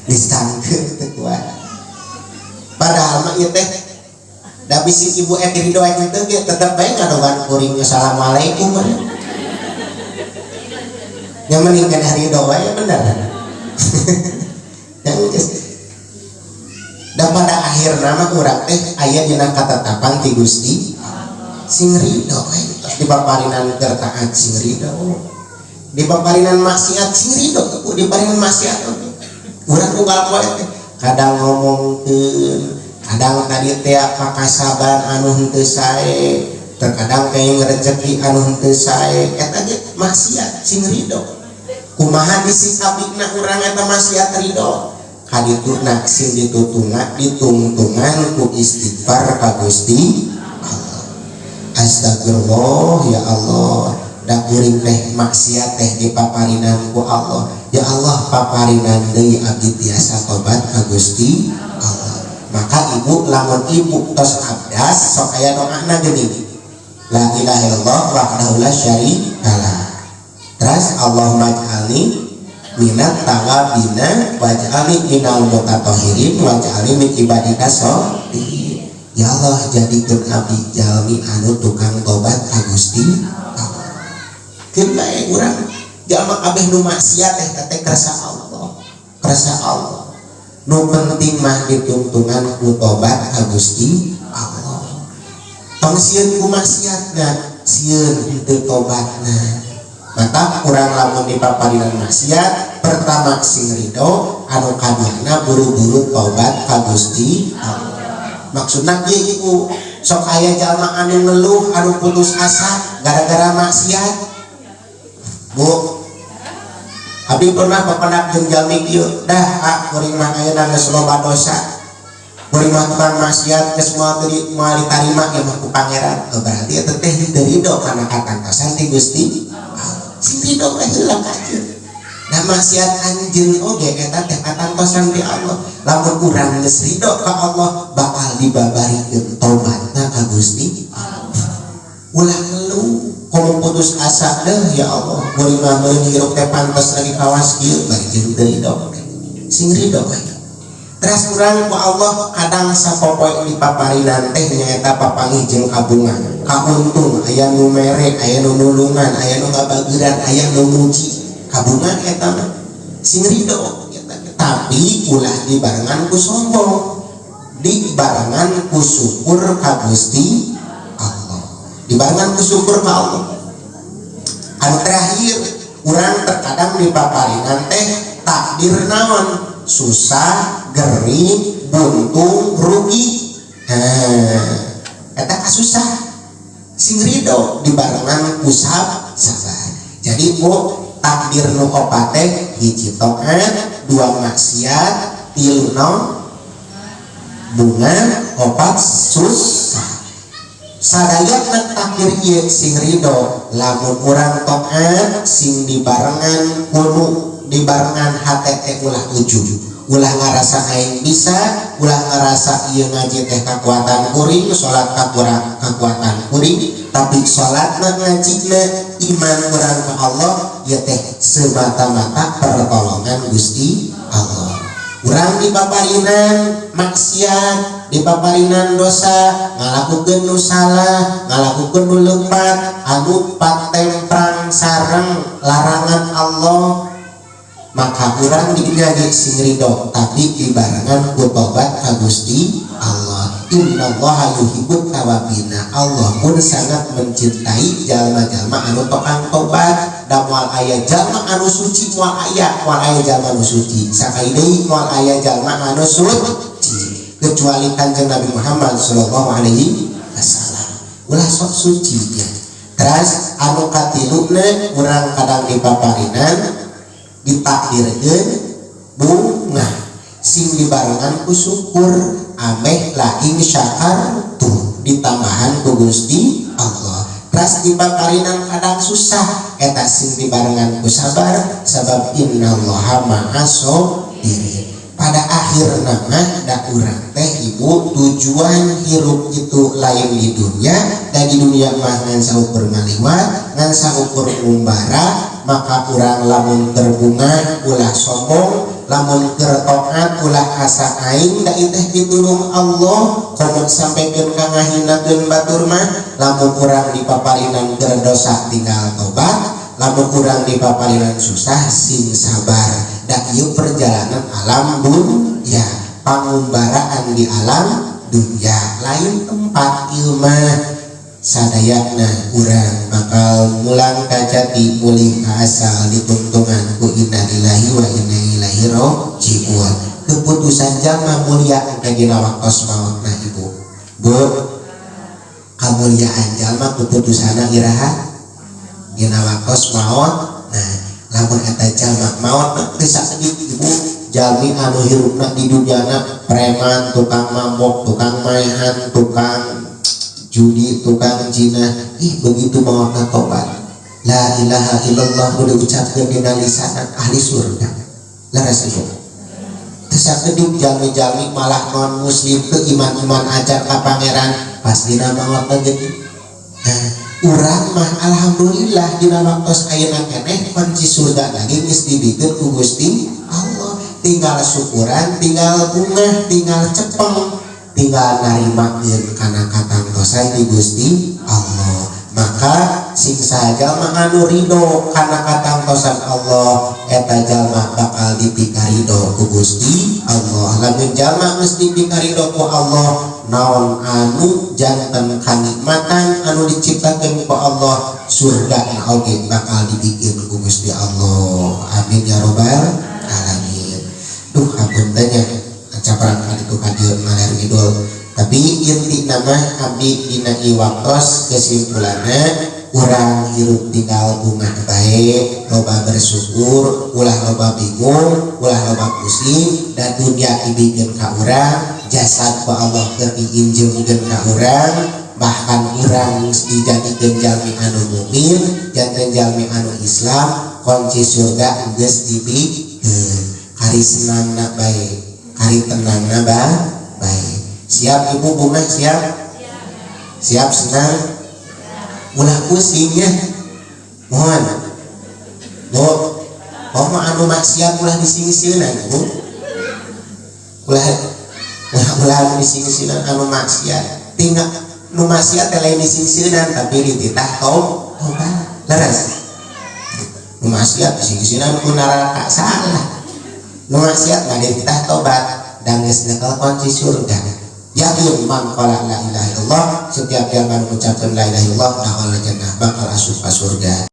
disangkeun teu kuat padahal mah ieu teh da bisi ibu ridho itu ge tetep bae ngadogan kuring assalamualaikum yang mending kan ridho bae bener yang dan pada akhir nama urang teh aya dina katetapan ti Gusti sing ridho tos dipaparinan keur taat sing ridho dipaparinan maksiat sing ridho dipaparinan maksiat urang unggal poe teh kadang ngomongkeun kadang tadi teh pakasaban anu henteu sae terkadang kayak rezeki anu henteu sae eta ge maksiat sing ridho. Kumaha disikapina urang eta maksiat ridho? Kadituna sing ditungtungan ku istighfar ka Gusti Allah. Astagfirullah ya Allah, da kuring teh maksiat teh dipaparinan ku Allah. Ya Allah, paparinan deui abdi tiasa tobat ka Gusti Allah. Maka ibu lamun ibu tos abdas sok aya doana geuning. La ilaha illallah wahdahu la syarikalah. Terus Allahumma ij'alni minat tawabina waj'alni minal mutatahhirin waj'alni min ibadika sholihin. Ya Allah, jadikeun abdi jalmi anu tukang tobat ka Gusti Allah. Keun bae urang jalma kabeh nu maksiat teh kerasa Allah. Kerasa Allah. Nu penting mah ditungtungan ku tobat ka Gusti Allah. Tong sieun ku maksiatna, sieun henteu tobatna. Maka kurang lamun dipaparinan maksiat, pertama sing ridho, anu kaduana buru-buru tobat ka Gusti Allah. Maksudna ieu ibu sok aya jalma anu ngeluh, anu putus asa gara-gara maksiat. Bu, abi pernah papanak jeung jalmi kieu, dah kuring mah ayeuna geus loba dosa. Kuring mah tukang maksiat geus moal ditarima ge mah ku pangeran. Berarti eta teh teu ridho kana katantosan ti Gusti Allah. Sing ridho mah heula kajeun. Da maksiat anjeun oge eta teh katantosan ti Allah. Lamun urang geus ridho ka Allah, bakal dibabarikeun tobatna ka Gusti Allah. Ulah ngeluh, komo putus asa deh ya Allah. Kuring mah meureun hirup teh pantes lagi kawas kieu, bari jeung teu ridho. Sing ridho mah. Terus urang ku Allah kadang sapopoe dipaparinan teh nyaeta papanggih jeung kabungan. Kauntung aya nu mere, aya nu nulungan, aya nu ngabageuran, aya nu muji. Kabungan eta mah sing ridho eta. Tapi ulah dibarengan ku sombong. Dibarengan ku syukur ka Gusti Allah. Dibarengan ku syukur ka Allah. Anu terakhir, urang terkadang dipaparinan teh takdir naon? Susah, gering, buntung, rugi. Eta kasusah. Sing ridho dibarengan ku sabar. Jadi bu takdir nu opat teh hiji taat, dua maksiat, tilu naon bunga, opat susah. Sadayana takdir ieu sing ridho, lamun urang taat sing dibarengan kudu dibarengan hate teh ulah ujub, ulah ngarasa aing bisa, ulah ngarasa ieu ngaji teh kakuatan kuring, salat kakuatan kuring, tapi salatna ngajina iman urang ka Allah ieu teh semata-mata pertolongan Gusti Allah. Urang dipaparinan maksiat, dipaparinan dosa, ngalakukeun nu salah, ngalakukeun nu lepat, anu patemprang sareng larangan Allah, maka urang dinya ge sing ridho tapi dibarengan ku tobat ka Gusti Allah. Innallaha yuhibbut tawabina. Allah pun sangat mencintai jalma-jalma anu tokang tobat. Da moal aya jalma anu suci moal aya jalma anu suci. Sakali deui moal aya jalma anu suci. Kecuali Kanjeng Nabi Muhammad sallallahu alaihi wasallam. Ulah sok suci ya. Terus anu katiluna urang kadang dipaparinan ditakdirkeun bunga sing dibarengan ku syukur ameh laing syakartu ditambahan ku Gusti Allah. Terus dipaparinan kadang susah eta sing dibarengan ku sabar sabab innallaha ma'as-sabirin. Pada akhirna mah da urang teh ibu tujuan hirup itu lain di dunia, dan di dunia mah ngan saukur ngaliwat, ngan saukur umbara. Maka urang lamun terbunga ulah sombong, lamun kertoat ulah asa aing da iteh ditulung Allah, komo sampaikeun ka ngahinakeun batur mah. Lamun urang dipaparinan keur dosa tinggal tobat, lamun urang dipaparinan susah sing sabar. Da ieu perjalanan alam dunya, pangumbaraan di alam dunya, lain tempat ieu mah. Sadayana urang bakal mulang ka jati mulih ka asal ditungtungan ku inna lillahi wa inna ilaihi raji'un. Keputusan jalma mulia engke dina waktos mautna ibu. Bu, kamuliaan jalma keputusanna iraha dina waktos maot. Nah lamun eta jalma maot mah teu saeutik ibu jalmi anu hirupna di dunyana preman, tukang mabok, tukang maehan, tukang judi, tukang zina, begitu maotna tobat la ilaha illallah udah ucapkeun dina lisanan ahli surga. Laras ibu teu saeutik jalmi-jalmi malah non muslim teu iman-iman ajar ka pangeran pas dina maotna geuning. Nah urang mah alhamdulillah dina waktos ayeuna keneh kunci surga lagi geus dibikeun ku Gusti Allah. Tinggal syukuran, tinggal bungah, tinggal cepeng, tinggal narimakeun kana katangtosan di Gusti Allah. Maka sing saja manganu ridho kana katangtosan Allah eta jalma bakal dipikaridho ku Gusti Allah. Lamun jalma geus dipikaridho ku Allah naon anu janten kanikmatan anu diciptakeun ku Allah surga oge bakal dibikin ku Gusti Allah. Amin ya robbal alamin. Duh ampun tanya caparan kali itu kadir ngaler ngidul. Tapi inti nama abdi dina waktos kesimpulannya urang hirup tinggal bunga baik, loba bersyukur, ulah loba bingung, ulah loba pusing, dan dunia dibikeun ka urang, jasad ku Allah keur diinjeungkeun ka urang, bahkan urang dijadikeun jalmi anu mukmin, janten jalmi anu Islam, kunci surga geus dibikeun. Kari senangna baik, kari tenangna baik. Siap ibu bunga siap? Siap senang? Ulah pusingnya, mohon. Bu, mau anu maksiat ulah disingsieunan bu. Ulah anu disingsieunan anu maksiat. Tinggal nu maksiat lain disingsieunan tapi dititah tobat. Leres. Nu maksiat disingsieunan ku neraka salah. Nu maksiat mah dititah tobat dan geus nyekel kunci surga. Yakin man qala la ilaha illallah, setiap yang mengucapkan la ilaha illallah dakhala jannah bakal asup ka surga.